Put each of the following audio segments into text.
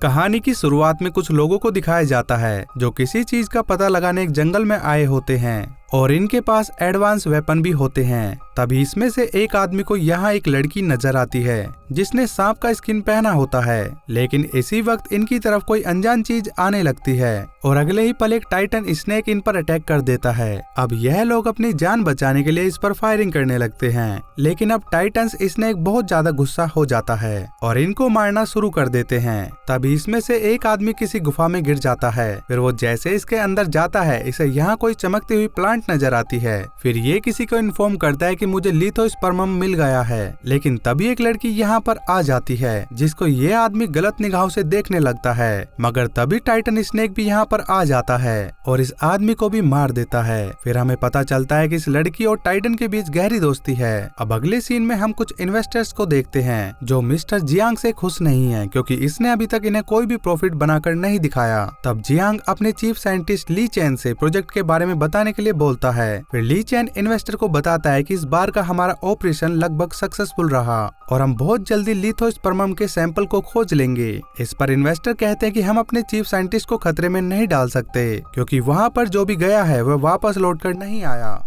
कहानी की शुरुआत में कुछ लोगों को दिखाया जाता है जो किसी चीज का पता लगाने एक जंगल में आए होते हैं और इनके पास एडवांस वेपन भी होते हैं। तभी इसमें से एक आदमी को यहाँ एक लड़की नजर आती है जिसने सांप का स्किन पहना होता है, लेकिन इसी वक्त इनकी तरफ कोई अनजान चीज आने लगती है और अगले ही पल एक टाइटन स्नेक इन पर अटैक कर देता है। अब यह लोग अपनी जान बचाने के लिए इस पर फायरिंग करने लगते हैं, लेकिन अब टाइटन स्नेक बहुत ज्यादा गुस्सा हो जाता है और इनको मारना शुरू कर देते हैं। तभी इसमें से एक आदमी किसी गुफा में गिर जाता है। फिर वो जैसे इसके अंदर जाता है इसे यहाँ कोई चमकती हुई प्लांट नजर आती है। फिर ये किसी को इन्फॉर्म करता है कि मुझे लिथोस्पर्मम मिल गया है, लेकिन तभी एक लड़की यहाँ पर आ जाती है जिसको ये आदमी गलत निगाहों से देखने लगता है। मगर तभी टाइटन स्नेक भी यहाँ पर आ जाता है और इस आदमी को भी मार देता है। फिर हमें पता चलता है कि इस लड़की और टाइटन के बीच गहरी दोस्ती है। अब अगले सीन में हम कुछ इन्वेस्टर्स को देखते हैं जो मिस्टर जियांग से खुश नहीं है क्योंकि इसने अभी तक इन्हें कोई भी प्रॉफिट बनाकर नहीं दिखाया। तब जियांग अपने चीफ साइंटिस्ट ली चैन से प्रोजेक्ट के बारे में बताने के लिए बोलता है। फिर ली चैन इन्वेस्टर को बताता है कि इस बार का हमारा ऑपरेशन लगभग सक्सेसफुल रहा और हम बहुत जल्दी लिथोस्पर्मम के सैंपल को खोज लेंगे। इस पर इन्वेस्टर कहते हैं कि हम अपने चीफ साइंटिस्ट को खतरे में नहीं डाल सकते क्योंकि वहाँ पर जो भी गया है वह वापस लौटकर नहीं आया।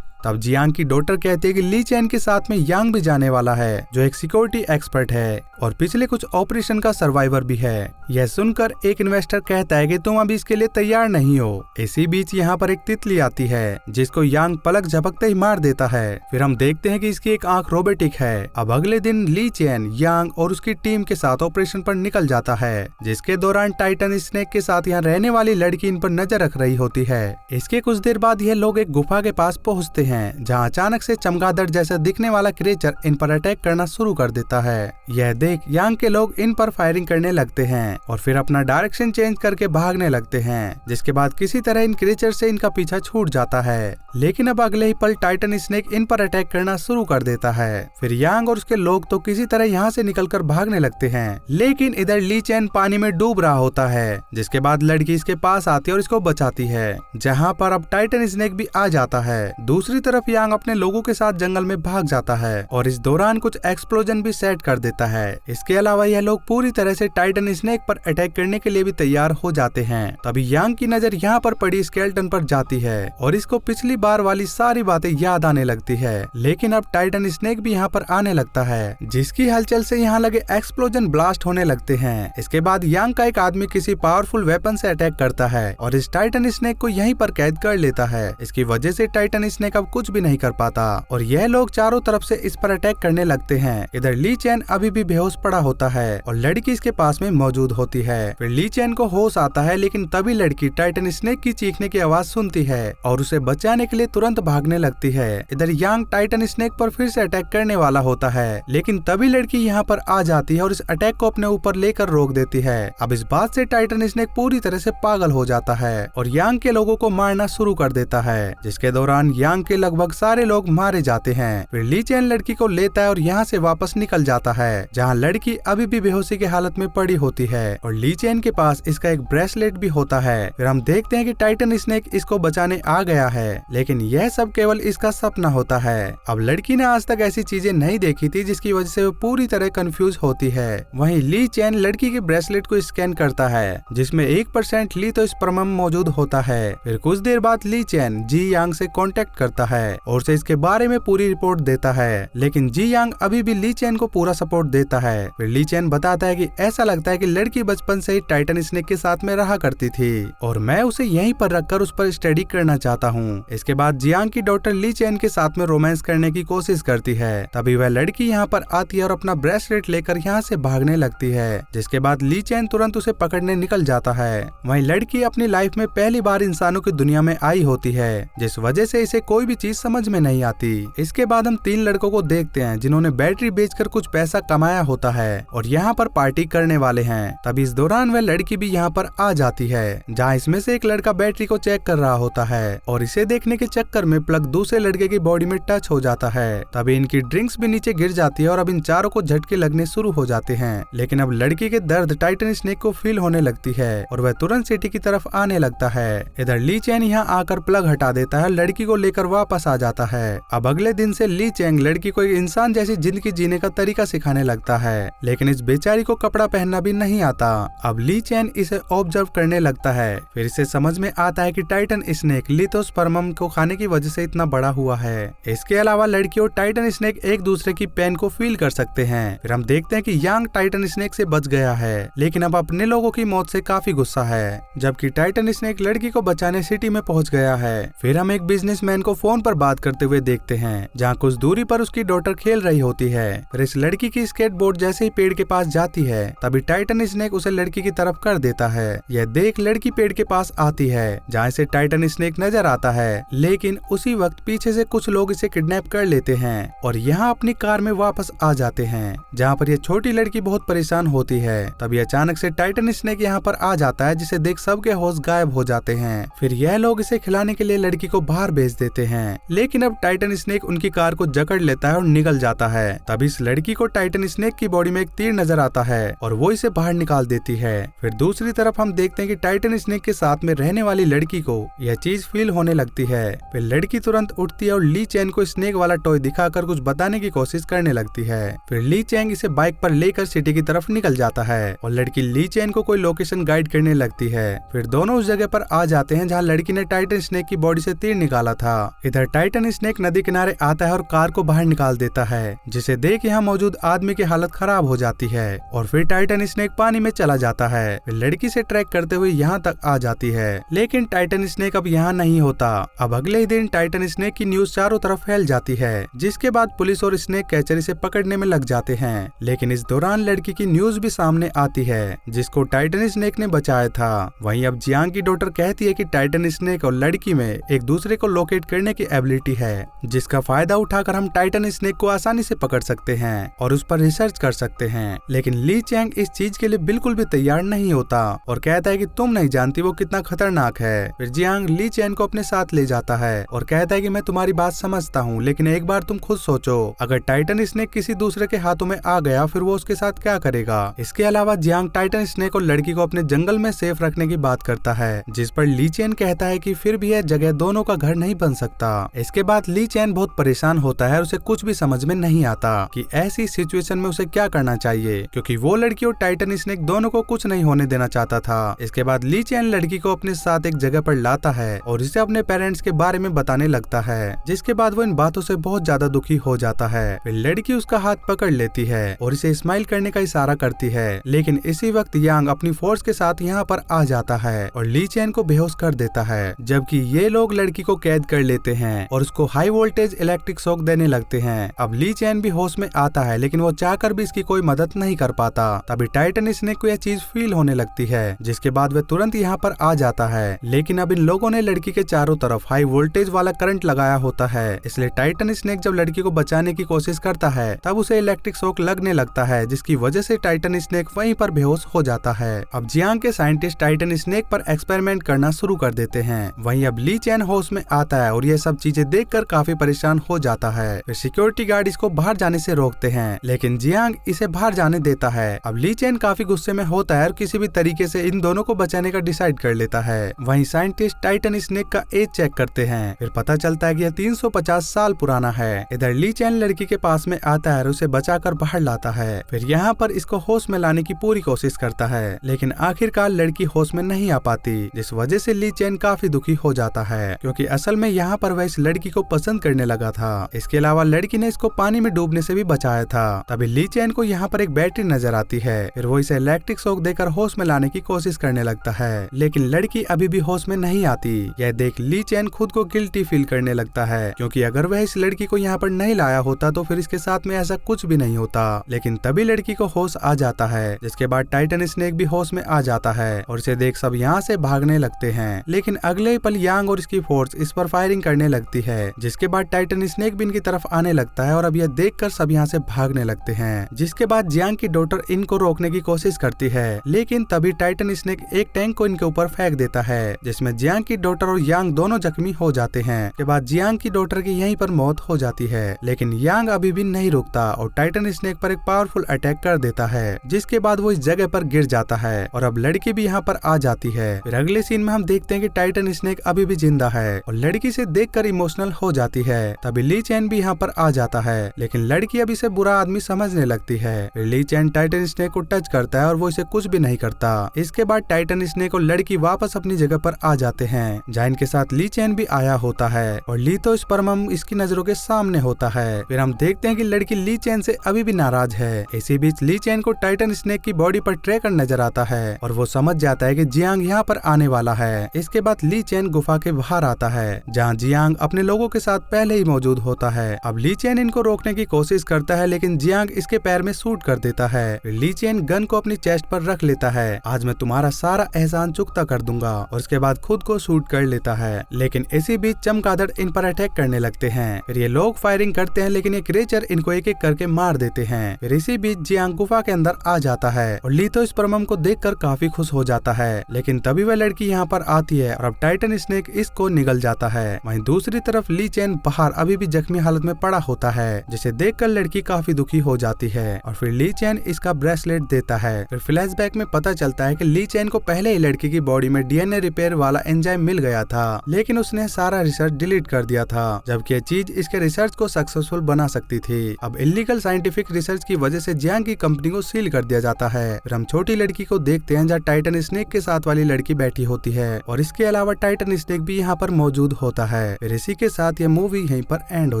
तब जियांग की डॉटर कहती है कि ली चैन के साथ में यांग भी जाने वाला है जो एक सिक्योरिटी एक्सपर्ट है और पिछले कुछ ऑपरेशन का सर्वाइवर भी है। यह सुनकर एक इन्वेस्टर कहता है कि तुम अभी इसके लिए तैयार नहीं हो। इसी बीच यहाँ पर एक तितली आती है जिसको यांग पलक झपकते ही मार देता है। फिर हम देखते हैं कि इसकी एक आंख रोबोटिक है। अब अगले दिन ली चैन यांग और उसकी टीम के साथ ऑपरेशन पर निकल जाता है, जिसके दौरान टाइटन स्नेक के साथ यहाँ रहने वाली लड़की इन पर नजर रख रही होती है। इसके कुछ देर बाद यह लोग एक गुफा के पास पहुँचते हैं जहाँ अचानक से चमगादड़ जैसा दिखने वाला क्रिएचर इन पर अटैक करना शुरू कर देता है। यह देख यांग के लोग इन पर फायरिंग करने लगते हैं और फिर अपना डायरेक्शन चेंज करके भागने लगते हैं, जिसके बाद किसी तरह इन क्रिएचर से इनका पीछा छूट जाता है। लेकिन अब अगले ही पल टाइटन स्नेक इन पर अटैक करना शुरू कर देता है। फिर यांग और उसके लोग तो किसी तरह यहाँ से निकलकर भागने लगते हैं, लेकिन इधर ली चैन पानी में डूब रहा होता है, जिसके बाद लड़की इसके पास आती है और इसको बचाती है, जहाँ पर अब टाइटन स्नेक भी आ जाता है। दूसरी तरफ यांग अपने लोगों के साथ जंगल में भाग जाता है और इस दौरान कुछ एक्सप्लोजन भी सेट कर देता है। इसके अलावा यह लोग पूरी तरह से टाइटन स्नेक पर अटैक करने के लिए भी तैयार हो जाते हैं। तभी यांग की नजर यहाँ पर पड़ी स्केलेटन पर जाती है और इसको पिछली बार वाली सारी बातें याद आने लगती है। लेकिन अब टाइटन स्नेक भी यहाँ पर आने लगता है, जिसकी हलचल से यहाँ लगे एक्सप्लोजन ब्लास्ट होने लगते हैं। इसके बाद यांग का एक आदमी किसी पावरफुल वेपन से अटैक करता है और इस टाइटन स्नेक को यहीं पर कैद कर लेता है। इसकी वजह से टाइटन स्नेक अब कुछ भी नहीं कर पाता और यह लोग चारों तरफ से इस पर अटैक करने लगते हैं। इधर ली चैन अभी भी बेहोश पड़ा होता है और लड़की इसके पास में मौजूद होती है। फिर ली चैन को होश आता है, लेकिन तभी लड़की टाइटन स्नेक की चीखने की आवाज सुनती है और उसे बचाने के लिए तुरंत भागने लगती है। इधर यांग टाइटन स्नेक पर फिर से अटैक करने वाला होता है, लेकिन तभी लड़की यहाँ पर आ जाती है और इस अटैक को अपने ऊपर लेकर रोक देती है। अब इस बात से टाइटन स्नेक पूरी तरह से पागल हो जाता है और यांग के लोगों को मारना शुरू कर देता है, जिसके दौरान यांग के लगभग सारे लोग मारे जाते हैं। फिर ली चैन लड़की को लेता है और यहाँ से वापस निकल जाता है, जहाँ लड़की अभी भी बेहोशी की हालत में पड़ी होती है और ली चैन के पास इसका एक ब्रेसलेट भी होता है। फिर हम देखते हैं कि टाइटन स्नेक इसको बचाने आ गया है, लेकिन यह सब केवल इसका सपना होता है। अब लड़की ने आज तक ऐसी चीजें नहीं देखी थी, जिसकी वजह से वो पूरी तरह कंफ्यूज होती है। वहीं ली चैन लड़की के ब्रेसलेट को स्कैन करता है, जिसमें 1% लिथोस्पर्मम मौजूद होता है। फिर कुछ देर बाद ली चैन जी यांग से कांटेक्ट करता है और उसे इसके बारे में पूरी रिपोर्ट देता है, लेकिन जी यांग अभी भी ली चैन को पूरा सपोर्ट देता है। फिर ली चैन बताता है कि ऐसा लगता है कि लड़की बचपन से ही टाइटन स्नेक के साथ में रहा करती थी और मैं उसे यहीं पर रखकर उस पर स्टडी करना चाहता हूँ। इसके बाद जियांग की डॉटर ली चैन के साथ में रोमांस करने की कोशिश करती है। तभी वह लड़की यहाँ पर आती है और अपना ब्रेसलेट लेकर यहाँ से भागने लगती है, जिसके बाद ली चैन तुरंत उसे पकड़ने निकल जाता है। वहीं लड़की अपनी लाइफ में पहली बार इंसानों की दुनिया में आई होती है, जिस वजह से इसे कोई भी चीज समझ में नहीं आती। इसके बाद हम 3 लड़कों को देखते हैं जिन्होंने बैटरी बेचकर कुछ पैसा कमाया होता है और यहाँ पर पार्टी करने वाले हैं। तभी इस दौरान वह लड़की भी यहाँ पर आ जाती है, जहाँ इसमें से एक लड़का बैटरी को चेक कर रहा होता है और इसे देखने के चक्कर में प्लग दूसरे लड़के की बॉडी में टच हो जाता है। तभी इनकी ड्रिंक्स भी नीचे गिर जाती है और अब इन चारों को झटके लगने शुरू हो जाते हैं। लेकिन अब लड़की के दर्द टाइटन स्नेक को फील होने लगती है और वह तुरंत सिटी की तरफ आने लगता है। इधर ली चैन यहाँ आकर प्लग हटा देता है, लड़की को लेकर वापस आ जाता है। अब अगले दिन से ली चैंग लड़की को एक इंसान जैसी जिंदगी जीने का तरीका सिखाने लगता है, लेकिन इस बेचारी को कपड़ा पहनना भी नहीं आता। अब ली चैन इसे ऑब्जर्व करने लगता है। फिर इसे समझ में आता है कि टाइटन स्नेक लिथोस्पर्मम को खाने की वजह से इतना बड़ा हुआ है। इसके अलावा लड़की और टाइटन स्नेक एक दूसरे की पेन को फील कर सकते हैं। फिर हम देखते हैं कि यांग टाइटन स्नेक से बच गया है, लेकिन अब अपने लोगों की मौत से काफी गुस्सा है। जबकि टाइटन स्नेक लड़की को बचाने सिटी में पहुंच गया है। फिर हम एक बिजनेसमैन को फोन पर बात करते हुए देखते हैं, जहाँ कुछ दूरी पर उसकी डॉटर खेल रही होती है। फिर इस लड़की की स्केटबोर्ड जैसे ही पेड़ के पास जाती है, तभी टाइटन स्नेक उसे लड़की की तरफ कर देता है। यह देख लड़की पेड़ के पास आती है, जहाँ से टाइटन स्नेक नजर आता है, लेकिन उसी वक्त पीछे से कुछ लोग इसे किडनैप कर लेते हैं और यहाँ अपनी कार में वापस आ जाते हैं, जहाँ पर यह छोटी लड़की बहुत परेशान होती है। तभी अचानक से टाइटन स्नेक यहाँ पर आ जाता है, जिसे देख सबके होश गायब हो जाते हैं। फिर यह लोग इसे खिलाने के लिए लड़की को बाहर भेज देते हैं, लेकिन अब टाइटन स्नेक उनकी कार को जकड़ लेता है और निकल जाता है। तभी इस लड़की को टाइटन स्नेक की बॉडी में एक तीर नजर आता है और वो इसे बाहर निकाल देती है। फिर दूसरी तरफ हम देखते हैं कि टाइटन स्नेक के साथ में रहने वाली लड़की को यह चीज फील होने लगती है। फिर लड़की तुरंत उठती है और ली चैन को स्नेक वाला टॉय दिखाकर कुछ बताने की कोशिश करने लगती है। फिर ली चैंग इसे बाइक पर लेकर सिटी की तरफ निकल जाता है और लड़की ली चैन को कोई लोकेशन गाइड करने लगती है। फिर दोनों उस जगह पर आ जाते हैं जहाँ लड़की ने टाइटन स्नेक की बॉडी से तीर निकाला था। इधर टाइटन स्नेक नदी किनारे आता है और कार को बाहर निकाल देता है, जिसे देख यहाँ मौजूद आदमी की हालत खराब हो जाती है और फिर टाइटन स्नेक पानी में चला जाता है। फिर लड़की से ट्रैक करते हुए यहाँ तक आ जाती है, लेकिन टाइटन स्नेक अब यहाँ नहीं होता। अब अगले ही दिन टाइटन स्नेक की न्यूज चारों तरफ फैल जाती है, जिसके बाद पुलिस और स्नेक कैचर इसे पकड़ने में लग जाते हैं। लेकिन इस दौरान लड़की की न्यूज भी सामने आती है, जिसको टाइटन स्नेक ने बचाया था। वहीं अब जियांग की डॉटर कहती है कि टाइटन स्नेक और लड़की में एक दूसरे को लोकेट करने की एबिलिटी है, जिसका फायदा उठाकर हम टाइटन स्नेक को आसानी से पकड़ सकते हैं और उस पर रिसर्च कर सकते हैं। लेकिन ली चैंग इस चीज के लिए बिल्कुल भी तैयार नहीं होता और कहता है कि तुम नहीं जानती वो कितना खतरनाक है। फिर जियांग ली चैन को अपने साथ ले जाता है और कहता है कि मैं तुम्हारी बात समझता हूँ, लेकिन एक बार तुम खुद सोचो, अगर टाइटन स्नेक किसी दूसरे के हाथों में आ गया फिर वो उसके साथ क्या करेगा। इसके अलावा जियांग टाइटन स्नेक और लड़की को अपने जंगल में सेफ रखने की बात करता है, जिस पर ली चैन कहता है कि फिर भी यह जगह दोनों का घर नहीं बन सकता। इसके बाद ली चैन बहुत परेशान होता है और उसे कुछ भी समझ में नहीं आता कि ऐसी सिचुएशन में उसे क्या करना चाहिए, क्योंकि वो लड़की और टाइटन स्नेक दोनों को कुछ नहीं होने देना चाहता था। इसके बाद ली चैन लड़की को अपने साथ एक जगह पर लाता है और इसे अपने पेरेंट्स के बारे में बताने लगता है, जिसके बाद वो इन बातों से बहुत ज्यादा दुखी हो जाता है। फिर लड़की उसका हाथ पकड़ लेती है और इसे स्माइल करने का इशारा करती है, लेकिन इसी वक्त यांग अपनी फोर्स के साथ यहाँ पर आ जाता है और ली चैन को बेहोश कर देता है, जबकि ये लोग लड़की को कैद कर लेते हैं और उसको हाई वोल्टेज इलेक्ट्रिक शॉक देने लगते हैं। अब ली चैन भी होश में आता है, लेकिन वो चाहकर भी इसकी कोई मदद नहीं कर पाता। तभी टाइटन स्नेक को यह चीज फील होने लगती है, जिसके बाद वह तुरंत यहाँ पर आ जाता है, लेकिन अब इन लोगों ने लड़की के चारों तरफ हाई वोल्टेज वाला करंट लगाया होता है। इसलिए टाइटन स्नेक जब लड़की को बचाने की कोशिश करता है तब उसे इलेक्ट्रिक शॉक लगने लगता है, जिसकी वजह से टाइटन स्नेक वहीं पर बेहोश हो जाता है। अब जियांग के साइंटिस्ट टाइटन स्नेक पर एक्सपेरिमेंट करना शुरू कर देते हैं। वहीं अब ली चैन होश में आता है और ये सब चीजें देखकर काफी परेशान हो जाता है। फिर सिक्योरिटी गार्ड इसको बाहर जाने से रोकते हैं, लेकिन जियांग इसे बाहर जाने देता है। अब ली चैन काफी गुस्से में होता है और किसी भी तरीके से इन दोनों को बचाने का डिसाइड कर लेता है। वहीं साइंटिस्ट टाइटन स्नेक का एज चेक करते हैं। फिर पता चलता है कि यह 350 साल पुराना है। इधर ली चैन लड़की के पास में आता है और उसे बचाकर बाहर लाता है। फिर यहाँ पर इसको होश में लाने की पूरी कोशिश करता है, लेकिन आखिरकार लड़की होश में नहीं आ पाती, जिस वजह से ली चैन काफी दुखी हो जाता है, क्योंकि असल में यहाँ पर वह इस लड़की को पसंद करने लगा था। इसके अलावा लड़की ने इसको पानी में डूबने से भी बचाया था। तभी ली चैन को यहाँ पर एक बैटरी नजर आती है। फिर वो इसे इलेक्ट्रिक शॉक देकर होश में लाने की कोशिश करने लगता है, लेकिन लड़की अभी भी होश में नहीं आती। यह देख ली चैन खुद को गिल्टी फील करने लगता है, क्योंकि अगर वह इस लड़की को यहाँ पर नहीं लाया होता तो फिर इसके साथ में ऐसा कुछ भी नहीं होता। लेकिन तभी लड़की को होश आ जाता है, जिसके बाद टाइटन स्नेक भी होश में आ जाता है और इसे देख सब यहाँ से भागने लगते हैं। लेकिन अगले ही पल यांग और इसकी फोर्स इस पर फायरिंग करने लगती है, जिसके बाद टाइटन स्नेक भी इनकी तरफ आने लगता है और अब यह देखकर सब यहाँ से भागने लगते हैं। जिसके बाद जियांग की डॉटर इनको रोकने की कोशिश करती है, लेकिन तभी टाइटन स्नेक एक टैंक को इनके ऊपर फेंक देता है, जिसमें जियांग की डॉटर और यांग दोनों जख्मी हो जाते हैं। के बाद जियांग की डॉटर की यहीं पर मौत हो जाती है, लेकिन यांग अभी भी नहीं रुकता और टाइटन स्नेक पर एक पावरफुल अटैक कर देता है, जिसके बाद वो इस जगह पर गिर जाता है और अब लड़की भी यहाँ पर आ जाती है। फिर अगले सीन में हम देखते हैं कि टाइटन स्नेक अभी भी जिंदा है और लड़की से देख देखकर इमोशनल हो जाती है। तभी ली चैन भी यहाँ पर आ जाता है, लेकिन लड़की अब इसे बुरा आदमी समझने लगती है। ली चैन टाइटन स्नेक को टच करता है और वो इसे कुछ भी नहीं करता। इसके बाद टाइटन स्नेक और लड़की वापस अपनी जगह पर आ जाते हैं, जहाँ इनके साथ ली चैन भी आया होता है और ली तो स्पर्म इसकी नजरों के सामने होता है। फिर हम देखते हैं कि लड़की ली चैन से अभी भी नाराज है। इसी बीच ली चैन को टाइटन स्नेक की बॉडी पर ट्रैकर नजर आता है और वो समझ जाता है कि जियांग यहाँ पर आने वाला है। इसके बाद ली चैन गुफा के बाहर आता है, जहाँ जियांग अपने लोगों के साथ पहले ही मौजूद होता है। अब ली चैन इनको रोकने की कोशिश करता है, लेकिन जियांग इसके पैर में शूट कर देता है। ली चैन गन को अपनी चेस्ट पर रख लेता है, आज मैं तुम्हारा सारा एहसान चुकता कर दूंगा, और उसके बाद खुद को शूट कर लेता है। लेकिन इसी बीच चमगादड़ इन पर अटैक करने लगते हैं। फिर ये लोग फायरिंग करते हैं, लेकिन ये क्रिएचर इनको एक एक करके मार देते हैं। फिर इसी बीच जियांग गुफा के अंदर आ जाता है और ली तो स्पर्म को देखकर काफी खुश हो जाता है। लेकिन तभी वह लड़की यहाँ पर आती है और अब टाइटन स्नेक इसको निगल जाता है। वहीं दूसरी तरफ ली चैन बाहर अभी भी जख्मी हालत में पड़ा होता है, जिसे देखकर लड़की काफी दुखी हो जाती है और फिर ली चैन इसका ब्रेसलेट देता है। फिर फ्लैशबैक में पता चलता है कि ली चैन को पहले ही लड़की की बॉडी में डीएनए रिपेयर वाला एंजाइम मिल गया था, लेकिन उसने सारा रिसर्च डिलीट कर दिया था, जबकि यह चीज इसके रिसर्च को सक्सेसफुल बना सकती थी। अब इलीगल साइंटिफिक रिसर्च की वजह से जियांग की कंपनी को सील कर दिया जाता है। फिर हम छोटी लड़की को देखते हैं, जहाँ टाइटन स्नेक के साथ वाली लड़की बैठी होती है और इसके अलावा टाइटन स्नेक भी यहाँ पर मौजूद होता है। फिर इसी के साथ यह मूवी यहीं पर एंड हो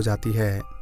जाती है।